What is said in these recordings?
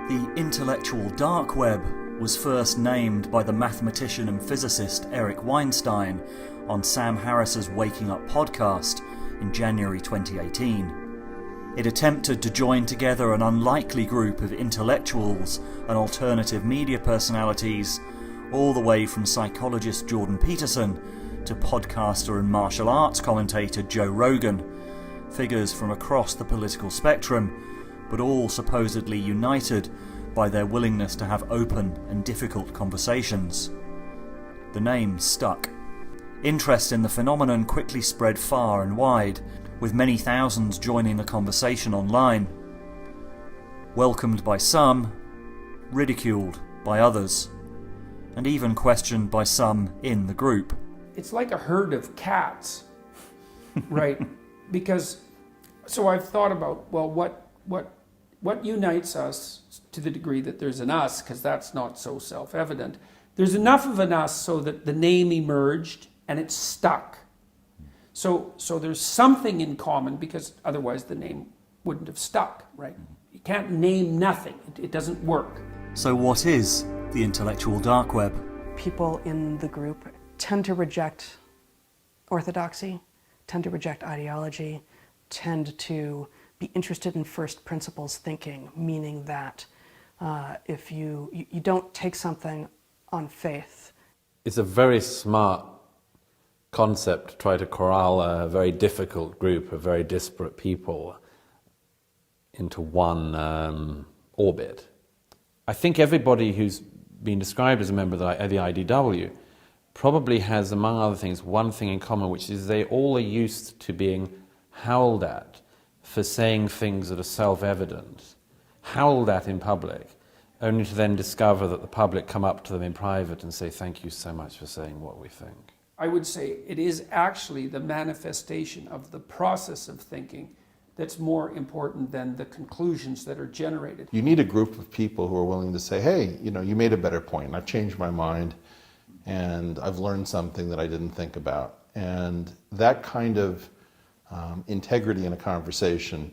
The intellectual dark web was first named by the mathematician and physicist Eric Weinstein on Sam Harris's Waking Up podcast in January 2018. It attempted to join together an unlikely group of intellectuals and alternative media personalities, all the way from psychologist Jordan Peterson to podcaster and martial arts commentator Joe Rogan, figures from across the political spectrum, but all supposedly united by their willingness to have open and difficult conversations. The name stuck. Interest in the phenomenon quickly spread far and wide, with many thousands joining the conversation online. Welcomed by some, ridiculed by others, and even questioned by some in the group. It's like a herd of cats, right? Because, so I've thought about, well, what unites us to the degree that there's an us, because that's not so self-evident. There's enough of an us so that the name emerged and it's stuck. So there's something in common, because otherwise the name wouldn't have stuck, right? You can't name nothing. It doesn't work. So what is the intellectual dark web? People in the group tend to reject orthodoxy, tend to reject ideology, tend to be interested in first principles thinking, meaning that if you don't take something on faith. It's a very smart concept to try to corral a very difficult group of very disparate people into one orbit. I think everybody who's been described as a member of the IDW probably has, among other things, one thing in common, which is they all are used to being howled at for saying things that are self-evident, howled at in public, only to then discover that the public come up to them in private and say, thank you so much for saying what we think. I would say it is actually the manifestation of the process of thinking that's more important than the conclusions that are generated. You need a group of people who are willing to say, hey, you made a better point, I've changed my mind, and I've learned something that I didn't think about. And that kind of integrity in a conversation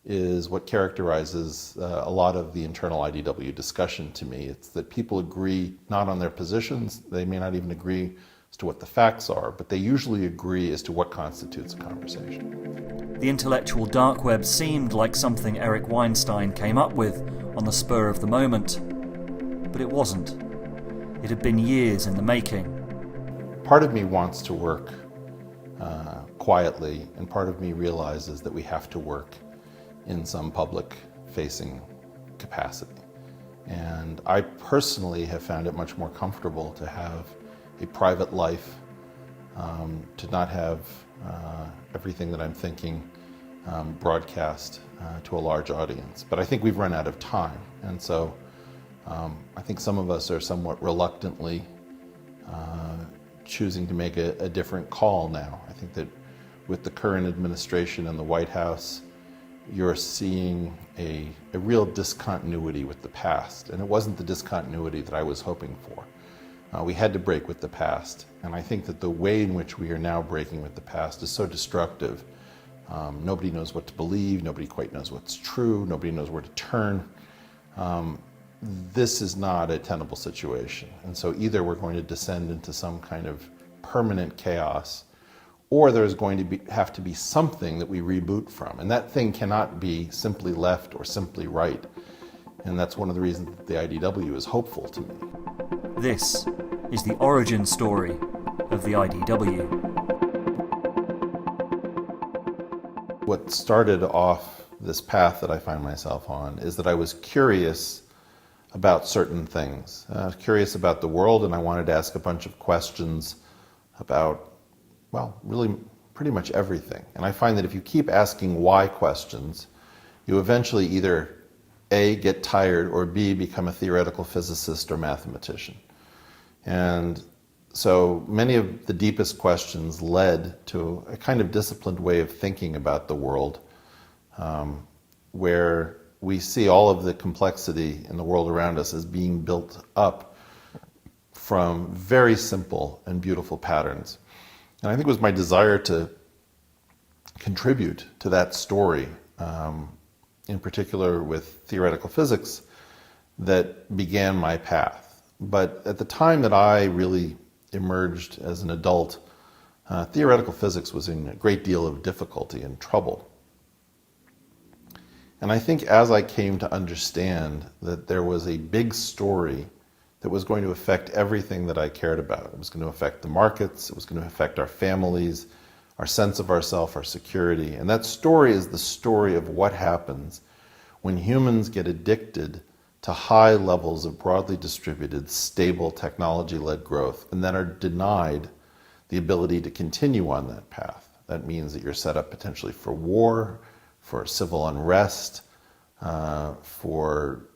is what characterizes a lot of the internal IDW discussion to me. It's that people agree not on their positions, they may not even agree as to what the facts are, but they usually agree as to what constitutes a conversation. The intellectual dark web seemed like something Eric Weinstein came up with on the spur of the moment, but it wasn't. It had been years in the making. Part of me wants to work quietly, and part of me realizes that we have to work in some public-facing capacity. And I personally have found it much more comfortable to have a private life, to not have everything that I'm thinking broadcast to a large audience. But I think we've run out of time, and so I think some of us are somewhat reluctantly choosing to make a different call now. I think that with the current administration in the White House, you're seeing a real discontinuity with the past, and it wasn't the discontinuity that I was hoping for. We had to break with the past, and I think that the way in which we are now breaking with the past is so destructive. Nobody knows what to believe, nobody quite knows what's true, nobody knows where to turn. This is not a tenable situation, and so either we're going to descend into some kind of permanent chaos, or there's going to have to be something that we reboot from, and that thing cannot be simply left or simply right, and that's one of the reasons that the IDW is hopeful to me. This is the origin story of the IDW. What started off this path that I find myself on is that I was curious about certain things. I was curious about the world, and I wanted to ask a bunch of questions about, well, really pretty much everything. And I find that if you keep asking why questions, you eventually either A, get tired, or B, become a theoretical physicist or mathematician. And so many of the deepest questions led to a kind of disciplined way of thinking about the world, where we see all of the complexity in the world around us as being built up from very simple and beautiful patterns. And I think it was my desire to contribute to that story, in particular with theoretical physics, that began my path. But at the time that I really emerged as an adult, theoretical physics was in a great deal of difficulty and trouble. And I think as I came to understand that there was a big story that was going to affect everything that I cared about. It was going to affect the markets, it was going to affect our families, our sense of ourself, our security. And that story is the story of what happens when humans get addicted to high levels of broadly distributed, stable, technology-led growth, and then are denied the ability to continue on that path. That means that you're set up potentially for war, for civil unrest, for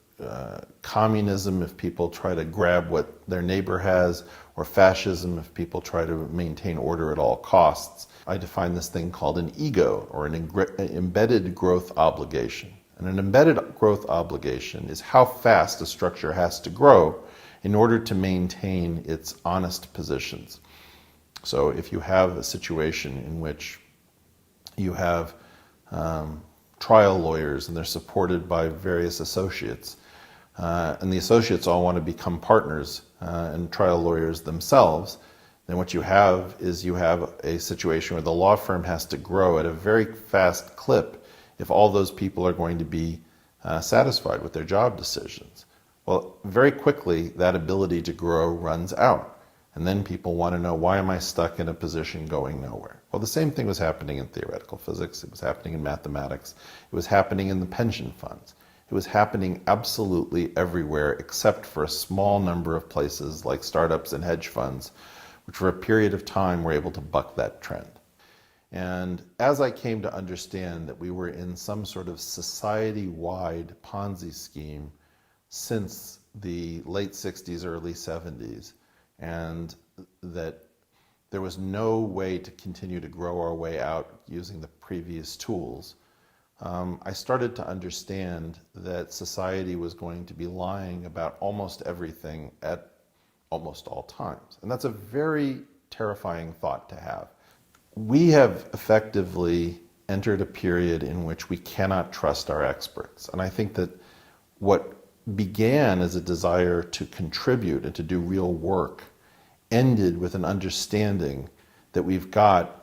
communism if people try to grab what their neighbor has, or fascism if people try to maintain order at all costs. I define this thing called an ego, or an embedded growth obligation. And an embedded growth obligation is how fast a structure has to grow in order to maintain its honest positions. So if you have a situation in which you have trial lawyers and they're supported by various associates, and the associates all want to become partners and trial lawyers themselves, then what you have is you have a situation where the law firm has to grow at a very fast clip if all those people are going to be satisfied with their job decisions. Well, very quickly that ability to grow runs out. And then people want to know, why am I stuck in a position going nowhere? Well, the same thing was happening in theoretical physics. It was happening in mathematics. It was happening in the pension funds. It was happening absolutely everywhere except for a small number of places like startups and hedge funds, which for a period of time were able to buck that trend. And as I came to understand that we were in some sort of society-wide Ponzi scheme since the late 60s, early 70s, and that there was no way to continue to grow our way out using the previous tools, I started to understand that society was going to be lying about almost everything at almost all times. And that's a very terrifying thought to have. We have effectively entered a period in which we cannot trust our experts. And I think that what began as a desire to contribute and to do real work ended with an understanding that we've got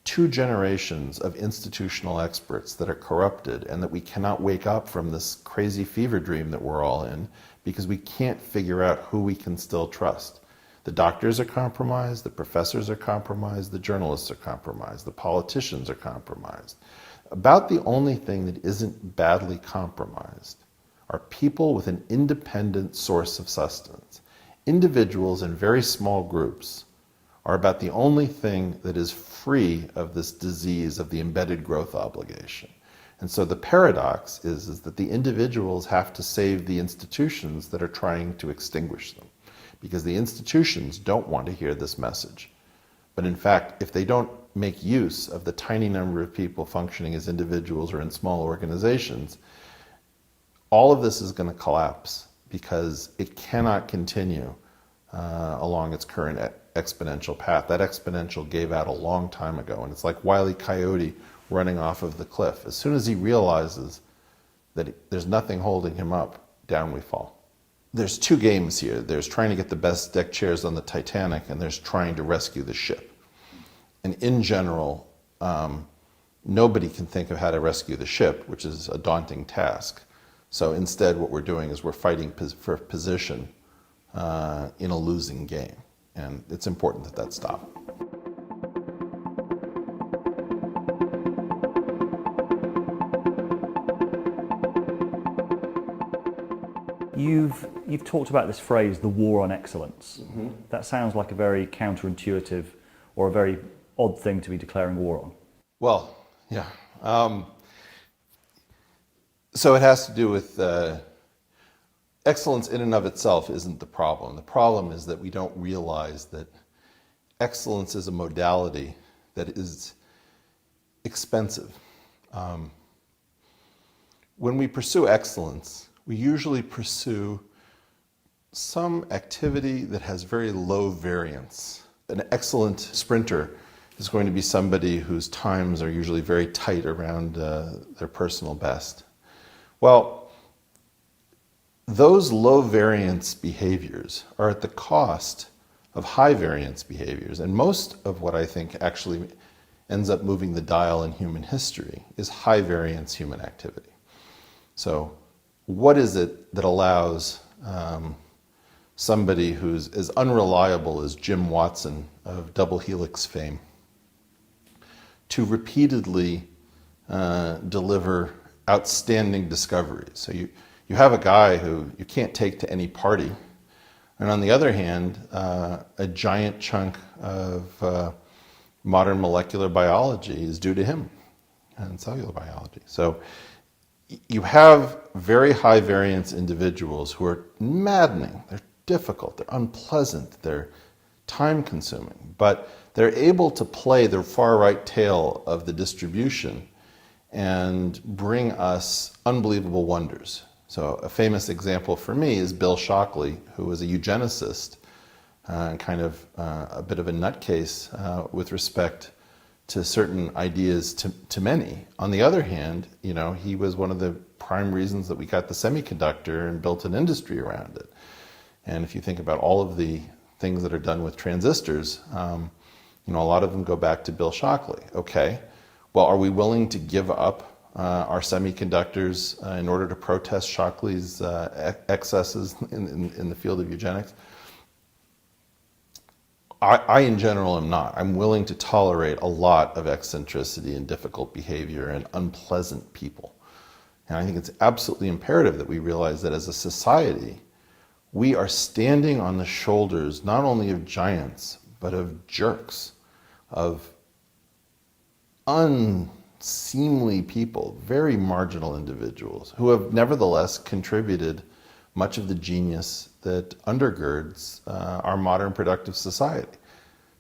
2 generations of institutional experts that are corrupted, and that we cannot wake up from this crazy fever dream that we're all in because we can't figure out who we can still trust. The doctors are compromised, the professors are compromised, the journalists are compromised, the politicians are compromised. About the only thing that isn't badly compromised are people with an independent source of sustenance. Individuals in very small groups are about the only thing that is free of this disease of the embedded growth obligation. And so the paradox is that the individuals have to save the institutions that are trying to extinguish them, because the institutions don't want to hear this message. But in fact, if they don't make use of the tiny number of people functioning as individuals or in small organizations, all of this is going to collapse, because it cannot continue along its current exponential path. That exponential gave out a long time ago, and it's like Wile E. Coyote running off of the cliff. As soon as he realizes that there's nothing holding him up, down we fall. There's 2 games here. There's trying to get the best deck chairs on the Titanic, and there's trying to rescue the ship. And in general, nobody can think of how to rescue the ship, which is a daunting task. So instead, what we're doing is we're fighting for position in a losing game. And it's important that that stop. You've talked about this phrase, the war on excellence. Mm-hmm. That sounds like a very counterintuitive or a very odd thing to be declaring war on. Well, yeah. So it has to do with excellence in and of itself isn't the problem. The problem is that we don't realize that excellence is a modality that is expensive. When we pursue excellence, we usually pursue some activity that has very low variance. An excellent sprinter is going to be somebody whose times are usually very tight around their personal best. Well, those low variance behaviors are at the cost of high variance behaviors. And most of what I think actually ends up moving the dial in human history is high variance human activity. So what is it that allows somebody who's as unreliable as Jim Watson of double helix fame to repeatedly deliver outstanding discoveries? So you have a guy who you can't take to any party, and on the other hand, a giant chunk of modern molecular biology is due to him, and cellular biology. So you have very high variance individuals who are maddening, they're difficult, they're unpleasant, they're time consuming, but they're able to play the far right tail of the distribution and bring us unbelievable wonders. So a famous example for me is Bill Shockley, who was a eugenicist and kind of a bit of a nutcase with respect to certain ideas to many. On the other hand, you know, he was one of the prime reasons that we got the semiconductor and built an industry around it. And if you think about all of the things that are done with transistors, you know, a lot of them go back to Bill Shockley. Okay, well, are we willing to give up our semiconductors in order to protest Shockley's excesses in the field of eugenics? I, in general, am not. I'm willing to tolerate a lot of eccentricity and difficult behavior and unpleasant people. And I think it's absolutely imperative that we realize that as a society, we are standing on the shoulders not only of giants, but of jerks, of unseemly people, very marginal individuals who have nevertheless contributed much of the genius that undergirds our modern productive society.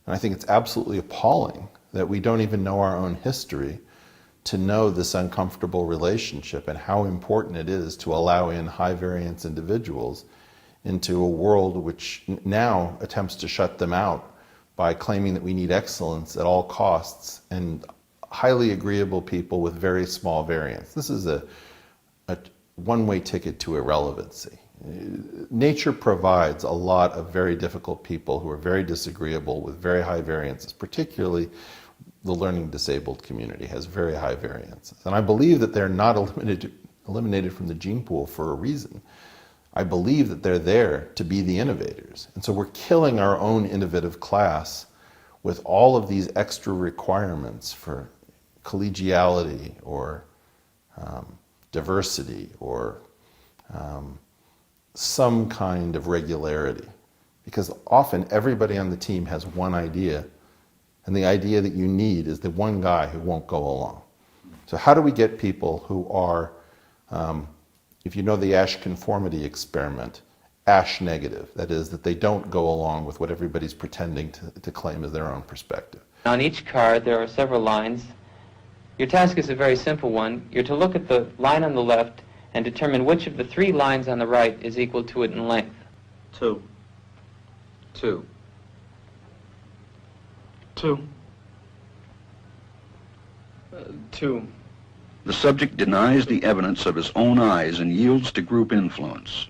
And I think it's absolutely appalling that we don't even know our own history to know this uncomfortable relationship and how important it is to allow in high variance individuals into a world which now attempts to shut them out by claiming that we need excellence at all costs and highly agreeable people with very small variance. This is a one-way ticket to irrelevancy. Nature provides a lot of very difficult people who are very disagreeable with very high variances, particularly the learning disabled community has very high variances. And I believe that they're not eliminated from the gene pool for a reason. I believe that they're there to be the innovators. And so we're killing our own innovative class with all of these extra requirements for collegiality or diversity or some kind of regularity. Because often everybody on the team has one idea, and the idea that you need is the one guy who won't go along. So how do we get people who are, if you know the Asch conformity experiment, Asch negative, that is, that they don't go along with what everybody's pretending to claim as their own perspective. On each card there are several lines. Your task is a very simple one. You're to look at the line on the left and determine which of the three lines on the right is equal to it in length. 2. 2. 2. 2. The subject denies the evidence of his own eyes and yields to group influence.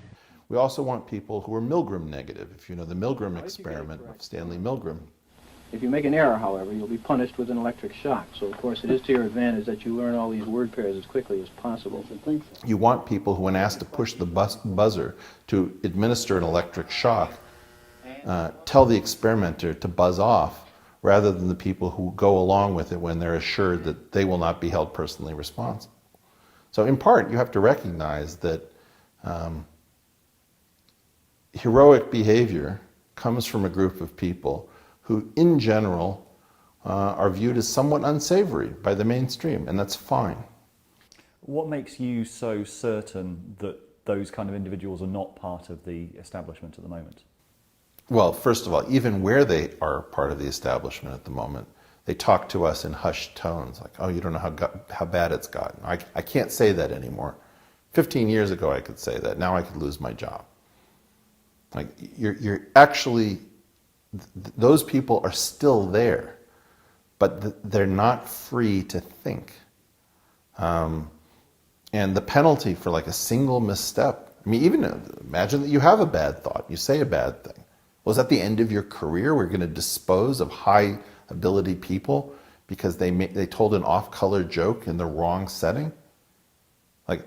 We also want people who are Milgram negative. If you know the Milgram experiment of Stanley Milgram. If you make an error, however, you'll be punished with an electric shock. So, of course, it is to your advantage that you learn all these word pairs as quickly as possible. You want people who, when asked to push the buzzer to administer an electric shock, tell the experimenter to buzz off, rather than the people who go along with it when they're assured that they will not be held personally responsible. So in part, you have to recognize that heroic behavior comes from a group of people who, in general, are viewed as somewhat unsavory by the mainstream, and that's fine. What makes you so certain that those kind of individuals are not part of the establishment at the moment? Well, first of all, even where they are part of the establishment at the moment, they talk to us in hushed tones, like, oh, you don't know how bad it's gotten. I can't say that anymore. 15 years ago I could say that. Now I could lose my job. Like, you're actually, those people are still there, but they're not free to think. And the penalty for like a single misstep I mean, even imagine that you have a bad thought, you say a bad thing. Was that the end of your career? We're going to dispose of high ability people because they told an off-color joke in the wrong setting? Like,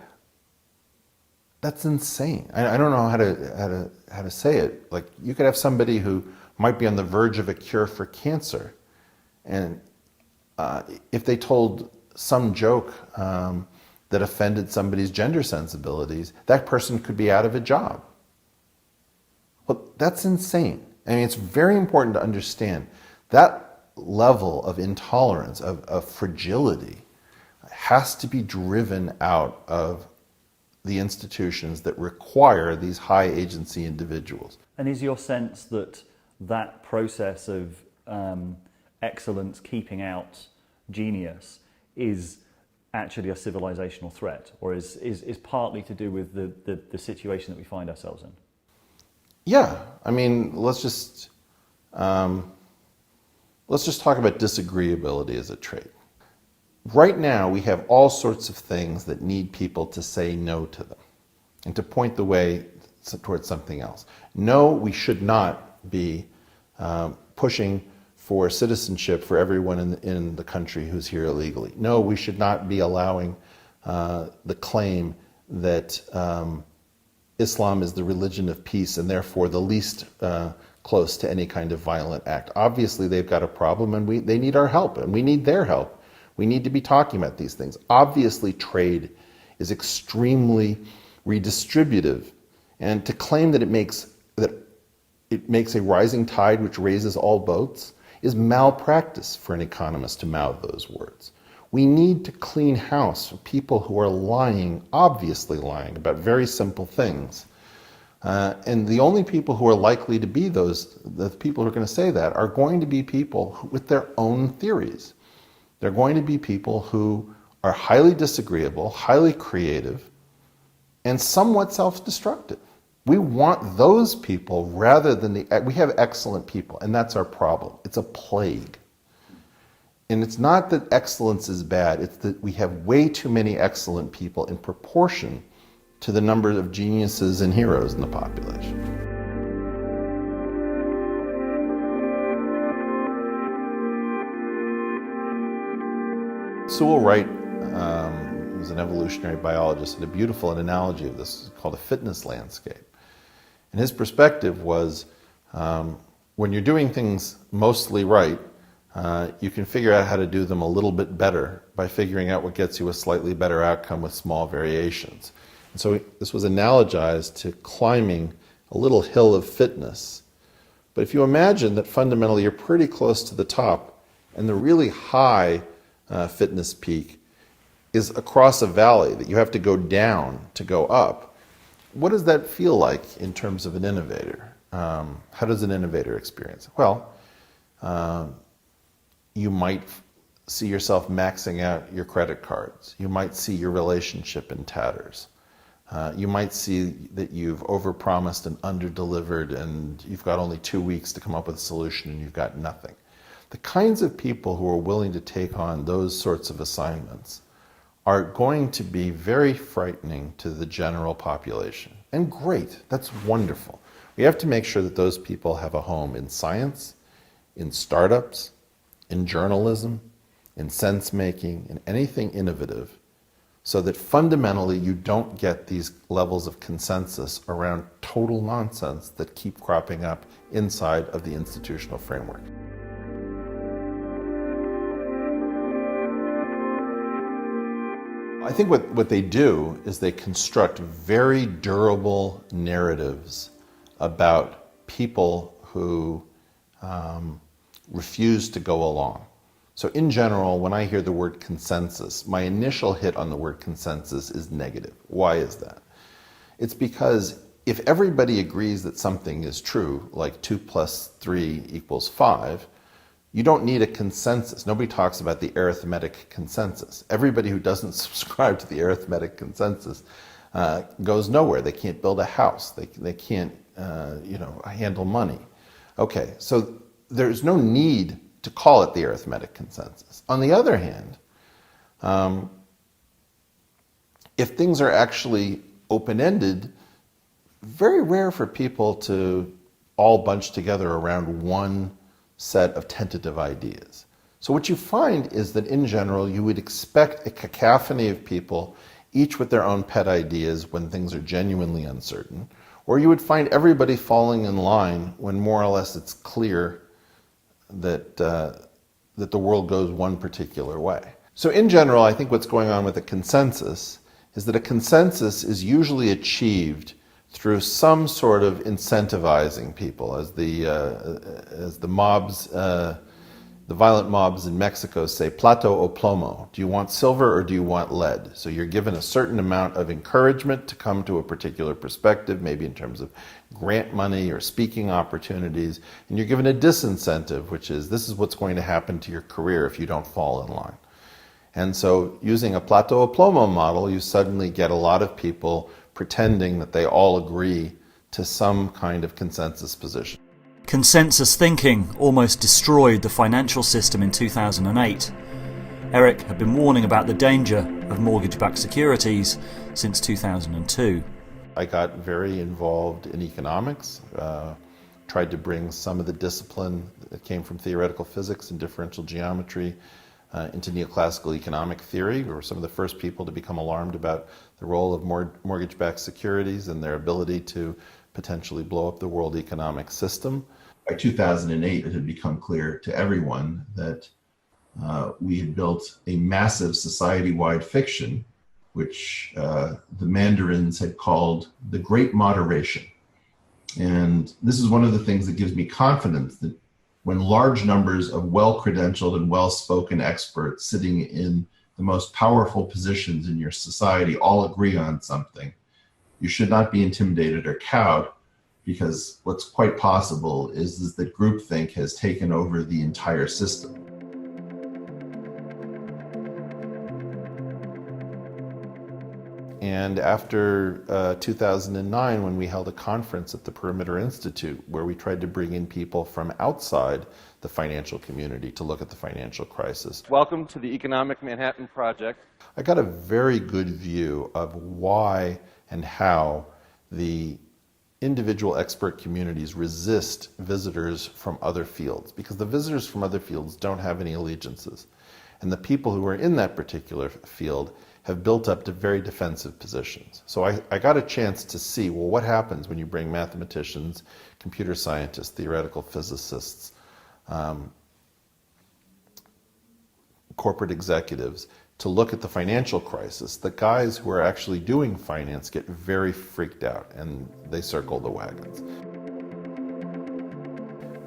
that's insane. I don't know how to say it. Like, you could have somebody who might be on the verge of a cure for cancer, and if they told some joke that offended somebody's gender sensibilities, that person could be out of a job. Well, that's insane. I mean, it's very important to understand that level of intolerance, of fragility, has to be driven out of the institutions that require these high agency individuals. And is your sense that that process of excellence keeping out genius is actually a civilizational threat, or is partly to do with the situation that we find ourselves in? Yeah, I mean, let's just talk about disagreeability as a trait. Right now, we have all sorts of things that need people to say no to them and to point the way towards something else. No, we should not be pushing for citizenship for everyone in the country who's here illegally. No, we should not be allowing the claim that Islam is the religion of peace and therefore the least close to any kind of violent act. Obviously, they've got a problem and they need our help and we need their help. We need to be talking about these things. Obviously, trade is extremely redistributive, and to claim that it makes a rising tide which raises all boats is malpractice for an economist to mouth those words. We need to clean house for people who are lying, obviously lying, about very simple things. And the only people who are likely to be the people who are going to say that are going to be people with their own theories. They're going to be people who are highly disagreeable, highly creative, and somewhat self-destructive. We want those people rather than we have excellent people, and that's our problem. It's a plague. And it's not that excellence is bad, it's that we have way too many excellent people in proportion to the number of geniuses and heroes in the population. Sewell Wright, who's an evolutionary biologist, had a beautiful analogy of this called a fitness landscape. And his perspective was when you're doing things mostly right, you can figure out how to do them a little bit better by figuring out what gets you a slightly better outcome with small variations. And so this was analogized to climbing a little hill of fitness. But if you imagine that fundamentally you're pretty close to the top, and the really high fitness peak is across a valley that you have to go down to go up, what does that feel like in terms of an innovator? How does an innovator experience it? Well, you might see yourself maxing out your credit cards. You might see your relationship in tatters. You might see that you've overpromised and underdelivered and you've got only 2 weeks to come up with a solution and you've got nothing. The kinds of people who are willing to take on those sorts of assignments are going to be very frightening to the general population. And great, that's wonderful. We have to make sure that those people have a home in science, in startups, in journalism, in sense-making, in anything innovative, so that fundamentally you don't get these levels of consensus around total nonsense that keep cropping up inside of the institutional framework. I think what they do is they construct very durable narratives about people who refuse to go along. So in general, when I hear the word consensus, my initial hit on the word consensus is negative. Why is that? It's because if everybody agrees that something is true, like 2 + 3 = 5, you don't need a consensus. Nobody talks about the arithmetic consensus. Everybody who doesn't subscribe to the arithmetic consensus goes nowhere. They can't build a house. They can't handle money. Okay, so there's no need to call it the arithmetic consensus. On the other hand, if things are actually open-ended, very rare for people to all bunch together around one set of tentative ideas. So what you find is that in general, you would expect a cacophony of people, each with their own pet ideas when things are genuinely uncertain, or you would find everybody falling in line when more or less it's clear that, that the world goes one particular way. So in general, I think what's going on with a consensus is that a consensus is usually achieved through some sort of incentivizing people, as the mobs, the violent mobs in Mexico say, plato o plomo. Do you want silver or do you want lead? So you're given a certain amount of encouragement to come to a particular perspective, maybe in terms of grant money or speaking opportunities, and you're given a disincentive, which is this is what's going to happen to your career if you don't fall in line. And so using a plato o plomo model, you suddenly get a lot of people pretending that they all agree to some kind of consensus position. Consensus thinking almost destroyed the financial system in 2008. Eric had been warning about the danger of mortgage-backed securities since 2002. I got very involved in economics, tried to bring some of the discipline that came from theoretical physics and differential geometry into neoclassical economic theory. We were some of the first people to become alarmed about the role of mortgage-backed securities and their ability to potentially blow up the world economic system. By 2008, it had become clear to everyone that we had built a massive society-wide fiction, which the Mandarins had called the Great Moderation. And this is one of the things that gives me confidence that when large numbers of well-credentialed and well-spoken experts sitting in the most powerful positions in your society all agree on something, you should not be intimidated or cowed, because what's quite possible is that groupthink has taken over the entire system. And after 2009, when we held a conference at the Perimeter Institute, where we tried to bring in people from outside the financial community to look at the financial crisis. Welcome to the Economic Manhattan Project. I got a very good view of why and how the individual expert communities resist visitors from other fields, because the visitors from other fields don't have any allegiances. And the people who are in that particular field have built up to very defensive positions. So I got a chance to see, well, what happens when you bring mathematicians, computer scientists, theoretical physicists, corporate executives to look at the financial crisis. The guys who are actually doing finance get very freaked out and they circle the wagons.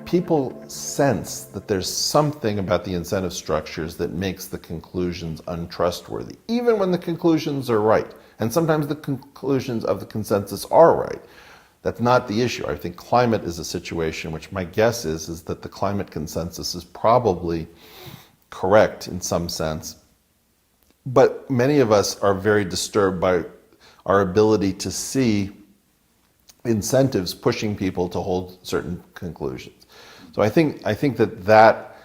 People sense that there's something about the incentive structures that makes the conclusions untrustworthy, even when the conclusions are right. And sometimes the conclusions of the consensus are right. That's not the issue. I think climate is a situation which my guess is that the climate consensus is probably correct in some sense. But many of us are very disturbed by our ability to see incentives pushing people to hold certain conclusions. So I think that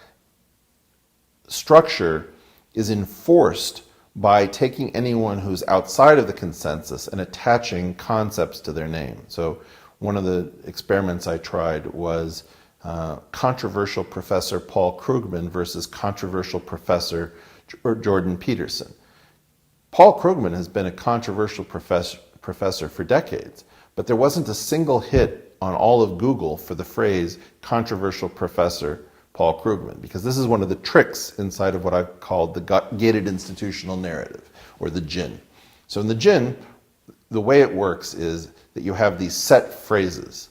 structure is enforced by taking anyone who's outside of the consensus and attaching concepts to their name. So one of the experiments I tried was controversial Professor Paul Krugman versus controversial Professor Jordan Peterson. Paul Krugman has been a controversial professor for decades, but there wasn't a single hit on all of Google for the phrase controversial Professor Paul Krugman, because this is one of the tricks inside of what I've called the gated institutional narrative, or the GIN. So in the GIN, the way it works is that you have these set phrases.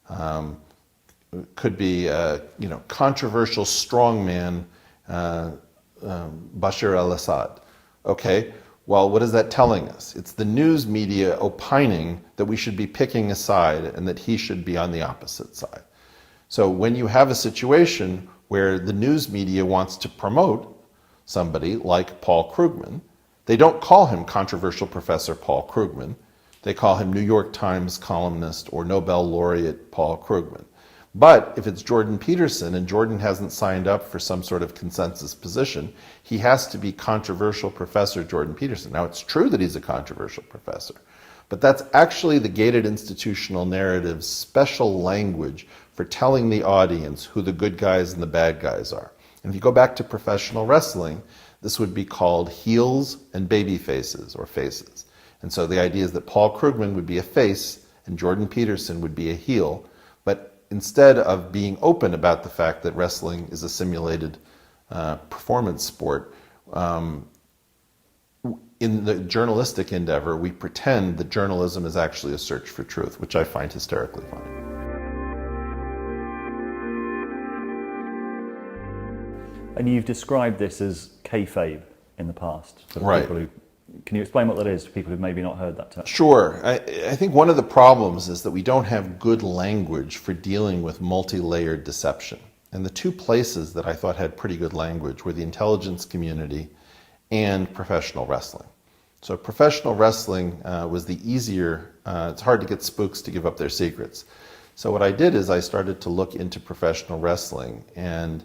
Could be, controversial strongman Bashar al-Assad. Okay, well, what is that telling us? It's the news media opining that we should be picking a side and that he should be on the opposite side. So when you have a situation where the news media wants to promote somebody like Paul Krugman, they don't call him controversial Professor Paul Krugman. They call him New York Times columnist or Nobel laureate Paul Krugman. But if it's Jordan Peterson and Jordan hasn't signed up for some sort of consensus position, he has to be controversial Professor Jordan Peterson. Now, it's true that he's a controversial professor, But that's actually the gated institutional narrative's special language for telling the audience who the good guys and the bad guys are. And if you go back to professional wrestling, this would be called heels and baby faces, or faces. And so the idea is that Paul Krugman would be a face and Jordan Peterson would be a heel, but instead of being open about the fact that wrestling is a simulated performance sport, in the journalistic endeavor, we pretend that journalism is actually a search for truth, which I find hysterically funny. And you've described this as kayfabe in the past. So Right. Can you explain what that is to people who've maybe not heard that term? Sure. I think one of the problems is that we don't have good language for dealing with multi-layered deception. And the two places that I thought had pretty good language were the intelligence community and professional wrestling. So professional wrestling was the easier, it's hard to get spooks to give up their secrets. So what I did is I started to look into professional wrestling and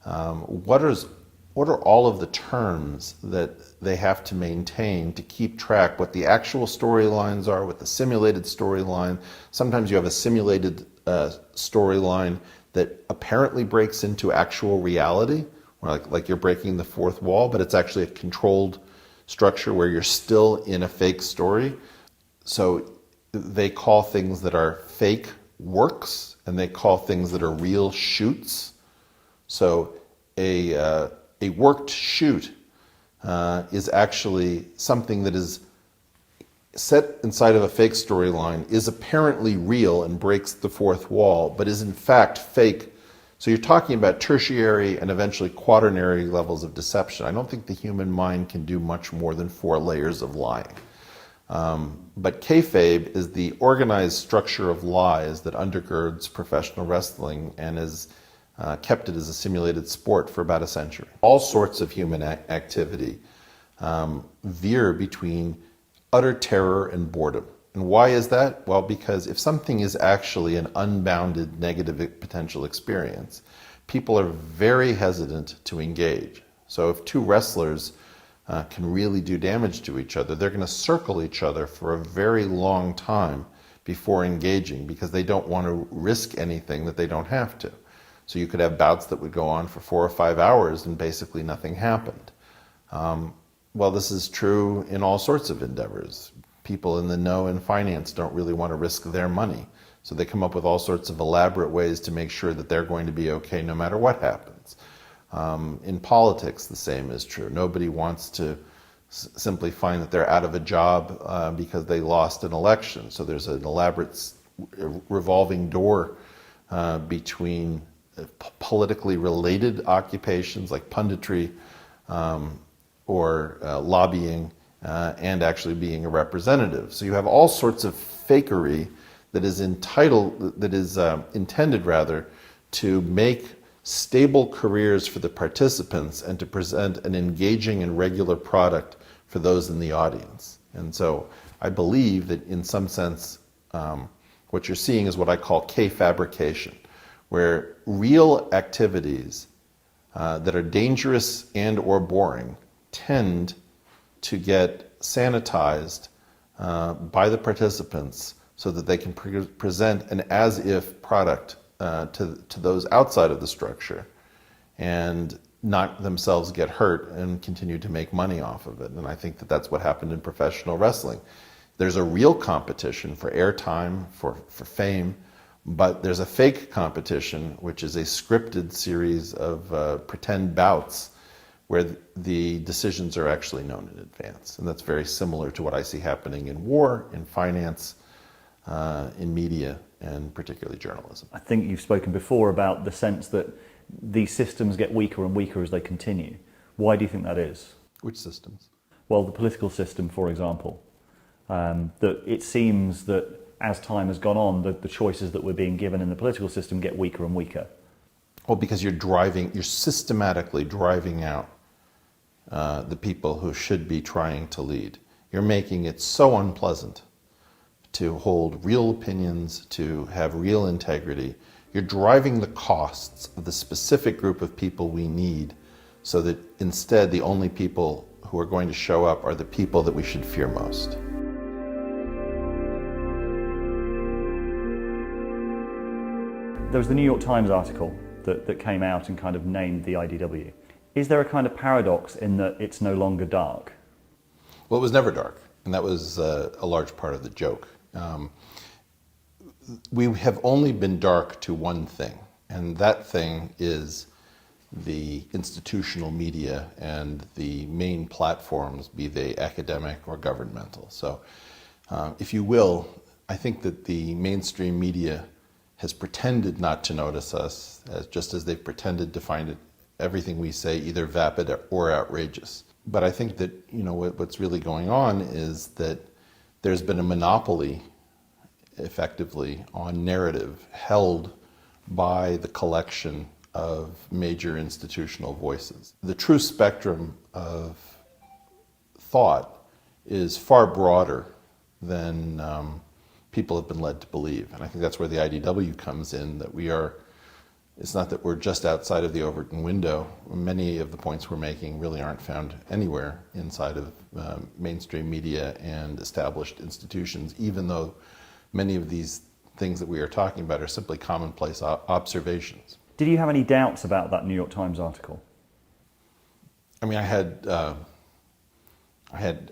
what are all of the terms that they have to maintain to keep track what the actual storylines are, what the simulated storyline. Sometimes you have a simulated storyline that apparently breaks into actual reality, or like you're breaking the fourth wall, but it's actually a controlled structure where you're still in a fake story. So they call things that are fake works, and they call things that are real shoots. So a worked shoot is actually something that is set inside of a fake storyline, is apparently real and breaks the fourth wall, but is in fact fake. So you're talking about tertiary and eventually quaternary levels of deception. I don't think the human mind can do much more than 4 layers of lying. But kayfabe is the organized structure of lies that undergirds professional wrestling and has kept it as a simulated sport for about a century. All sorts of human activity veer between utter terror and boredom. And why is that? Well, because if something is actually an unbounded negative potential experience, people are very hesitant to engage. So if 2 wrestlers can really do damage to each other, they're going to circle each other for a very long time before engaging because they don't want to risk anything that they don't have to. So you could have bouts that would go on for 4 or 5 hours and basically nothing happened. Well, this is true in all sorts of endeavors. People in the know in finance don't really want to risk their money. So they come up with all sorts of elaborate ways to make sure that they're going to be okay no matter what happens. In politics, the same is true. Nobody wants to simply find that they're out of a job because they lost an election. So there's an elaborate revolving door between politically related occupations like punditry or lobbying and actually being a representative. So you have all sorts of fakery that is intended rather to make stable careers for the participants and to present an engaging and regular product for those in the audience. And so I believe that in some sense what you're seeing is what I call K-fabrication, where real activities that are dangerous and or boring tend to get sanitized by the participants so that they can present an as-if product to those outside of the structure and not themselves get hurt and continue to make money off of it. And I think that that's what happened in professional wrestling. There's a real competition for airtime, for fame, but there's a fake competition, which is a scripted series of pretend bouts where the decisions are actually known in advance. And that's very similar to what I see happening in war, in finance, in media, and particularly journalism. I think you've spoken before about the sense that these systems get weaker and weaker as they continue. Why do you think that is? Which systems? Well, the political system, for example. That it seems that as time has gone on, the choices that we're being given in the political system get weaker and weaker. Well, because you're systematically driving out the people who should be trying to lead. You're making it so unpleasant to hold real opinions, to have real integrity. You're driving the costs of the specific group of people we need so that instead the only people who are going to show up are the people that we should fear most. There was the New York Times article that came out and kind of named the IDW. Is there a kind of paradox in that it's no longer dark? Well, it was never dark, and that was a large part of the joke. We have only been dark to one thing, and that thing is the institutional media and the main platforms, be they academic or governmental. So, if you will, I think that the mainstream media has pretended not to notice us, just as they've pretended to find everything we say either vapid or outrageous. But I think that, you know, what's really going on is that there's been a monopoly, effectively, on narrative held by the collection of major institutional voices. The true spectrum of thought is far broader than people have been led to believe. And I think that's where the IDW comes in, that it's not that we're just outside of the Overton window. Many of the points we're making really aren't found anywhere inside of mainstream media and established institutions, even though many of these things that we are talking about are simply commonplace observations. Did you have any doubts about that New York Times article? I mean, I had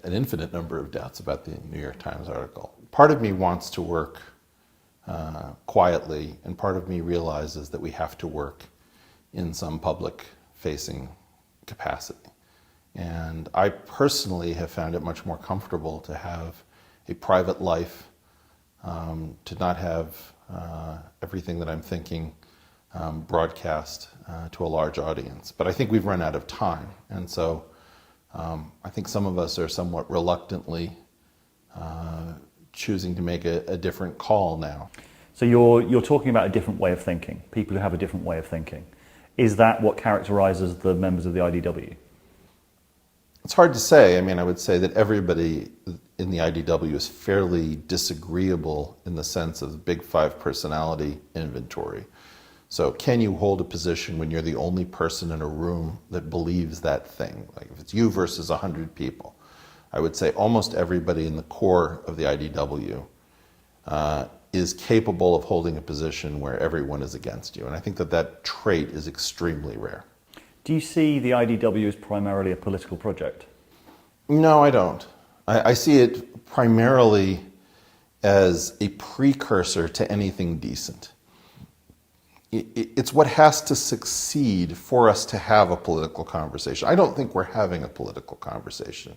an infinite number of doubts about the New York Times article. Part of me wants to work quietly, and part of me realizes that we have to work in some public-facing capacity. And I personally have found it much more comfortable to have a private life, to not have everything that I'm thinking broadcast to a large audience. But I think we've run out of time, and so I think some of us are somewhat reluctantly choosing to make a different call now. So you're talking about a different way of thinking, people who have a different way of thinking. Is that what characterizes the members of the IDW? It's hard to say. I mean, I would say that everybody in the IDW is fairly disagreeable in the sense of the Big Five personality inventory. So can you hold a position when you're the only person in a room that believes that thing? Like if it's you versus 100 people. I would say almost everybody in the core of the IDW is capable of holding a position where everyone is against you. And I think that trait is extremely rare. Do you see the IDW as primarily a political project? No, I don't. I see it primarily as a precursor to anything decent. It's what has to succeed for us to have a political conversation. I don't think we're having a political conversation,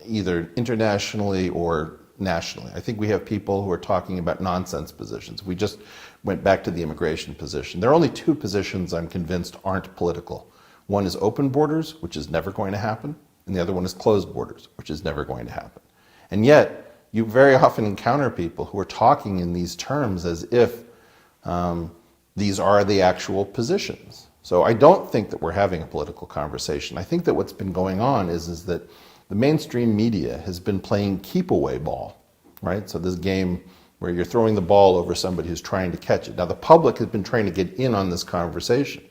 either internationally or nationally. I think we have people who are talking about nonsense positions. We just went back to the immigration position. There are only two positions I'm convinced aren't political. One is open borders, which is never going to happen, and the other one is closed borders, which is never going to happen. And yet, you very often encounter people who are talking in these terms as if these are the actual positions. So I don't think that we're having a political conversation. I think that what's been going on is that the mainstream media has been playing keep-away ball, right? So this game where you're throwing the ball over somebody who's trying to catch it. Now the public has been trying to get in on this conversation,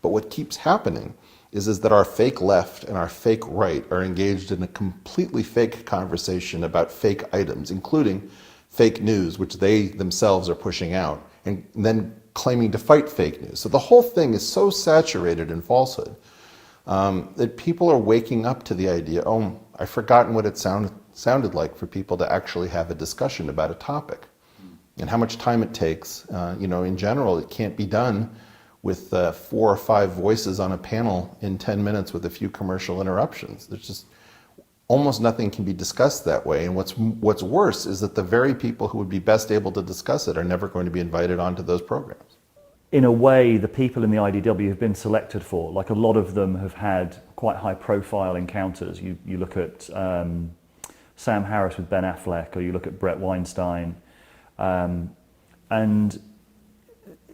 but what keeps happening is that our fake left and our fake right are engaged in a completely fake conversation about fake items, including fake news, which they themselves are pushing out, and then claiming to fight fake news. So the whole thing is so saturated in falsehood that people are waking up to the idea, oh, I've forgotten what it sounded like for people to actually have a discussion about a topic and how much time it takes. In general, it can't be done with 4 or 5 voices on a panel in 10 minutes with a few commercial interruptions. There's just almost nothing can be discussed that way. And what's worse is that the very people who would be best able to discuss it are never going to be invited onto those programs. In a way, the people in the IDW have been selected for. Like a lot of them have had quite high-profile encounters. You look at Sam Harris with Ben Affleck, or you look at Brett Weinstein, and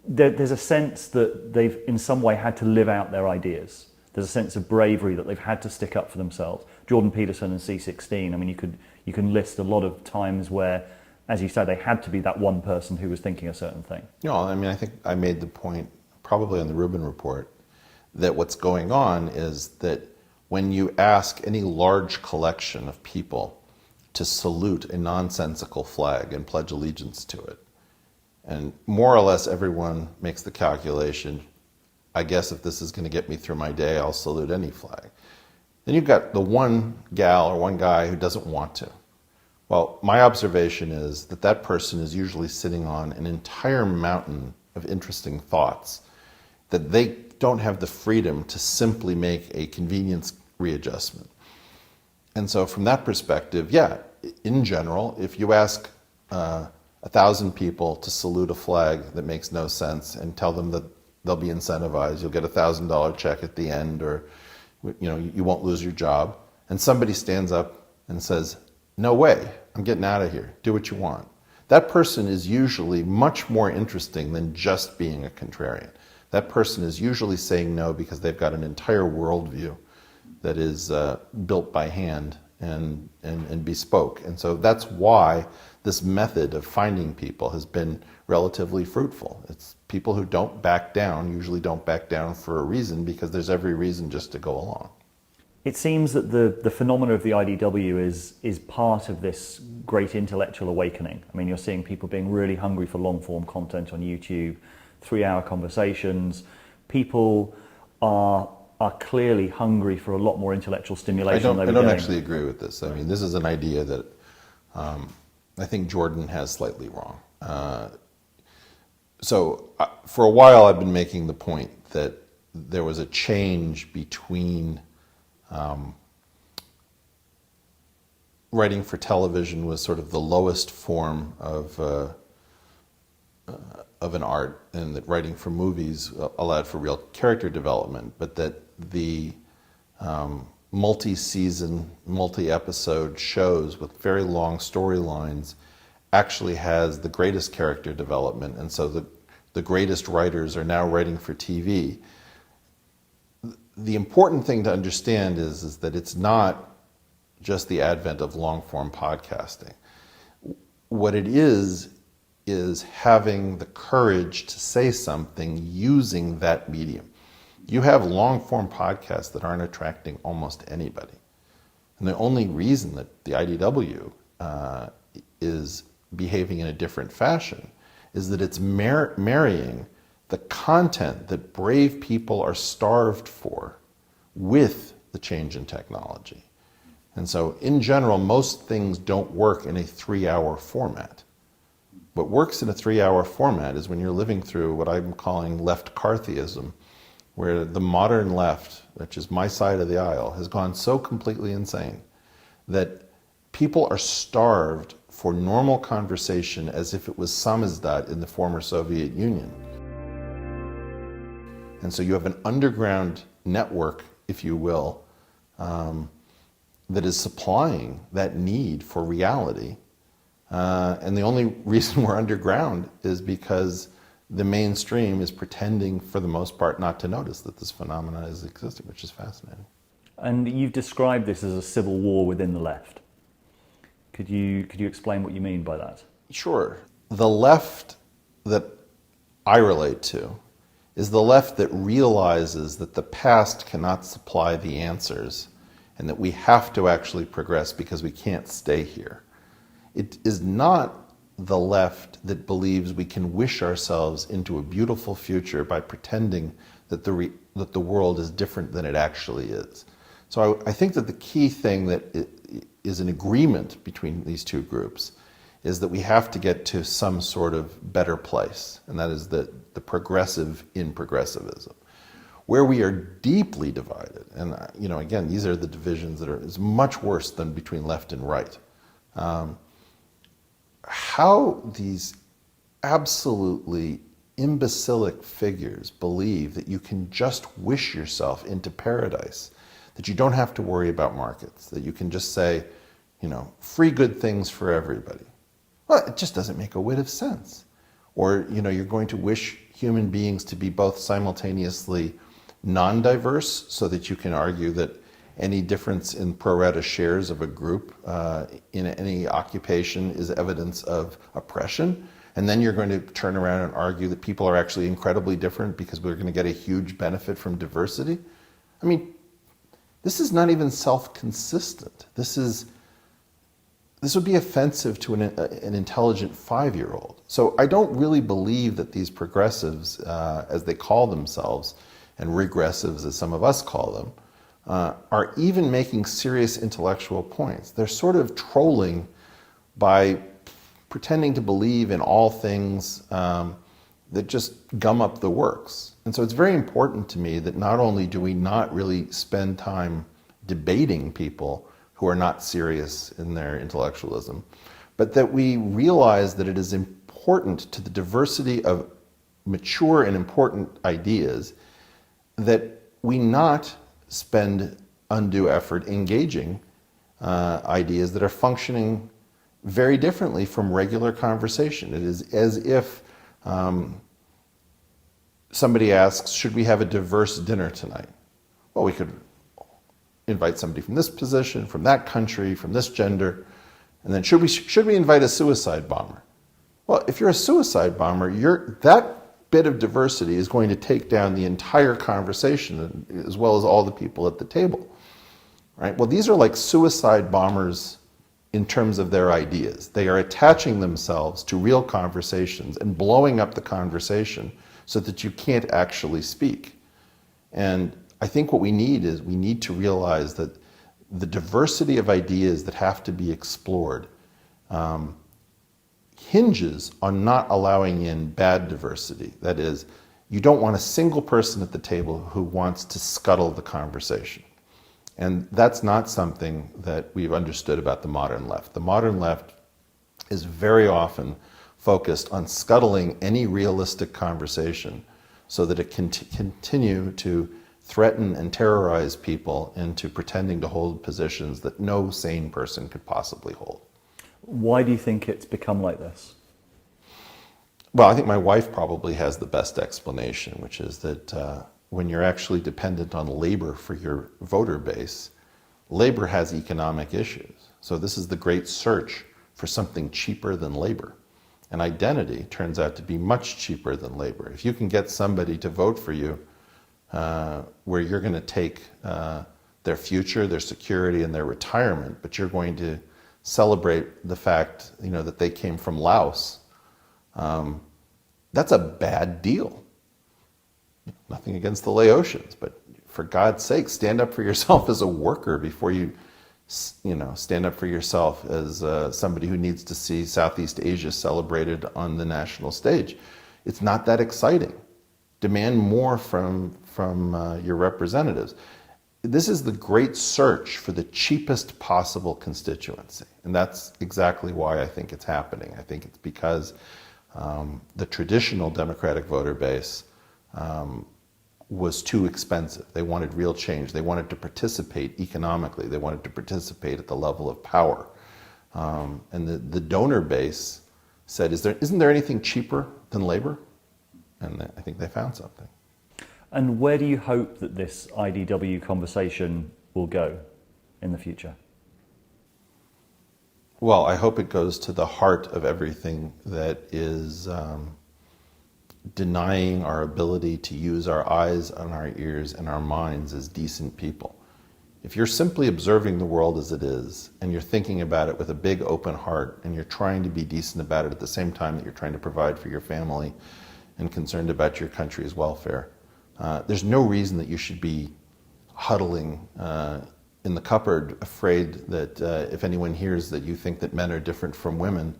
there's a sense that they've in some way had to live out their ideas. There's a sense of bravery that they've had to stick up for themselves. Jordan Peterson and C16. I mean, you can list a lot of times where, as you say, they had to be that one person who was thinking a certain thing. I mean, I think I made the point, probably on the Rubin Report, that what's going on is that when you ask any large collection of people to salute a nonsensical flag and pledge allegiance to it, And more or less everyone makes the calculation, I guess if this is going to get me through my day, I'll salute any flag. Then you've got the one gal or one guy who doesn't want to. Well, my observation is that that person is usually sitting on an entire mountain of interesting thoughts that they don't have the freedom to simply make a convenience readjustment. And so from that perspective, yeah, in general, if you ask 1,000 people to salute a flag that makes no sense and tell them that they'll be incentivized, you'll get a $1,000 check at the end, or you won't lose your job, and somebody stands up and says, no way, I'm getting out of here, do what you want. That person is usually much more interesting than just being a contrarian. That person is usually saying no because they've got an entire worldview that is built by hand and bespoke. And so that's why this method of finding people has been relatively fruitful. It's people who don't back down, usually don't back down for a reason, because there's every reason just to go along. It seems that the phenomena of the IDW is part of this great intellectual awakening. I mean, you're seeing people being really hungry for long-form content on YouTube, 3-hour conversations. People are clearly hungry for a lot more intellectual stimulation. I don't actually agree with this. I mean, this is an idea that I think Jordan has slightly wrong. So for a while I've been making the point that there was a change between writing for television was sort of the lowest form of an art, and that writing for movies allowed for real character development, but that the multi-season, multi-episode shows with very long storylines actually has the greatest character development, and so the greatest writers are now writing for TV. The important thing to understand is that it's not just the advent of long-form podcasting. What it is having the courage to say something using that medium. You have long-form podcasts that aren't attracting almost anybody. And the only reason that the IDW is behaving in a different fashion is that it's marrying the content that brave people are starved for with the change in technology. And so in general, most things don't work in a 3-hour format. What works in a 3-hour format is when you're living through what I'm calling left Carthyism, where the modern left, which is my side of the aisle, has gone so completely insane that people are starved for normal conversation as if it was samizdat in the former Soviet Union. And so you have an underground network, if you will, that is supplying that need for reality. And the only reason we're underground is because the mainstream is pretending, for the most part, not to notice that this phenomenon is existing, which is fascinating. And you've described this as a civil war within the left. Could you explain what you mean by that? Sure. The left that I relate to is the left that realizes that the past cannot supply the answers and that we have to actually progress because we can't stay here. It is not the left that believes we can wish ourselves into a beautiful future by pretending that the world is different than it actually is. So I think that the key thing that is an agreement between these two groups is that we have to get to some sort of better place, and that is the progressive in progressivism. Where we are deeply divided, and again, these are the divisions that is much worse than between left and right. How these absolutely imbecilic figures believe that you can just wish yourself into paradise, that you don't have to worry about markets, that you can just say, free good things for everybody. Well, it just doesn't make a whit of sense. Or, you're going to wish human beings to be both simultaneously non-diverse so that you can argue that any difference in pro rata shares of a group in any occupation is evidence of oppression. And then you're going to turn around and argue that people are actually incredibly different because we're going to get a huge benefit from diversity. I mean, this is not even self-consistent. This is this would be offensive to an intelligent 5-year-old. So I don't really believe that these progressives, as they call themselves, and regressives, as some of us call them, are even making serious intellectual points. They're sort of trolling by pretending to believe in all things that just gum up the works. And so it's very important to me that not only do we not really spend time debating people who are not serious in their intellectualism, but that we realize that it is important to the diversity of mature and important ideas that we not spend undue effort engaging ideas that are functioning very differently from regular conversation. It is as if somebody asks, should we have a diverse dinner tonight? Well, we could invite somebody from this position, from that country, from this gender, and then should we invite a suicide bomber? Well, if you're a suicide bomber, that bit of diversity is going to take down the entire conversation as well as all the people at the table, right? Well, these are like suicide bombers in terms of their ideas. They are attaching themselves to real conversations and blowing up the conversation so that you can't actually speak. And I think what we need is we need to realize that the diversity of ideas that have to be explored hinges on not allowing in bad diversity. That is, you don't want a single person at the table who wants to scuttle the conversation. And that's not something that we've understood about the modern left. The modern left is very often focused on scuttling any realistic conversation so that it can continue to threaten and terrorize people into pretending to hold positions that no sane person could possibly hold. Why do you think it's become like this? Well, I think my wife probably has the best explanation, which is that when you're actually dependent on labor for your voter base, labor has economic issues. So this is the great search for something cheaper than labor. And identity turns out to be much cheaper than labor. If you can get somebody to vote for you where you're going to take their future, their security, and their retirement, but you're going to celebrate the fact, that they came from Laos, that's a bad deal. Nothing against the Laotians, but for God's sake, stand up for yourself as a worker before you stand up for yourself as somebody who needs to see Southeast Asia celebrated on the national stage. It's not that exciting. Demand more from your representatives. This is the great search for the cheapest possible constituency. And that's exactly why I think it's happening. I think it's because the traditional Democratic voter base was too expensive. They wanted real change. They wanted to participate economically. They wanted to participate at the level of power. And the donor base said, isn't there anything cheaper than labor? And I think they found something. And where do you hope that this IDW conversation will go in the future? Well, I hope it goes to the heart of everything that is denying our ability to use our eyes and our ears and our minds as decent people. If you're simply observing the world as it is, and you're thinking about it with a big open heart, and you're trying to be decent about it at the same time that you're trying to provide for your family and concerned about your country's welfare, there's no reason that you should be huddling in the cupboard, afraid that if anyone hears that you think that men are different from women,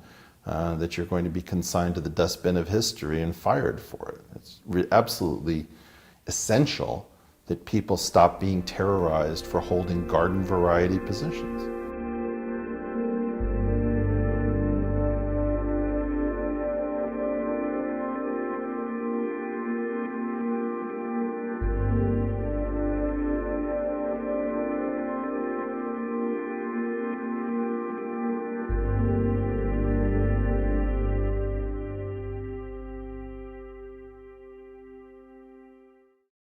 that you're going to be consigned to the dustbin of history and fired for it. It's absolutely essential that people stop being terrorized for holding garden variety positions.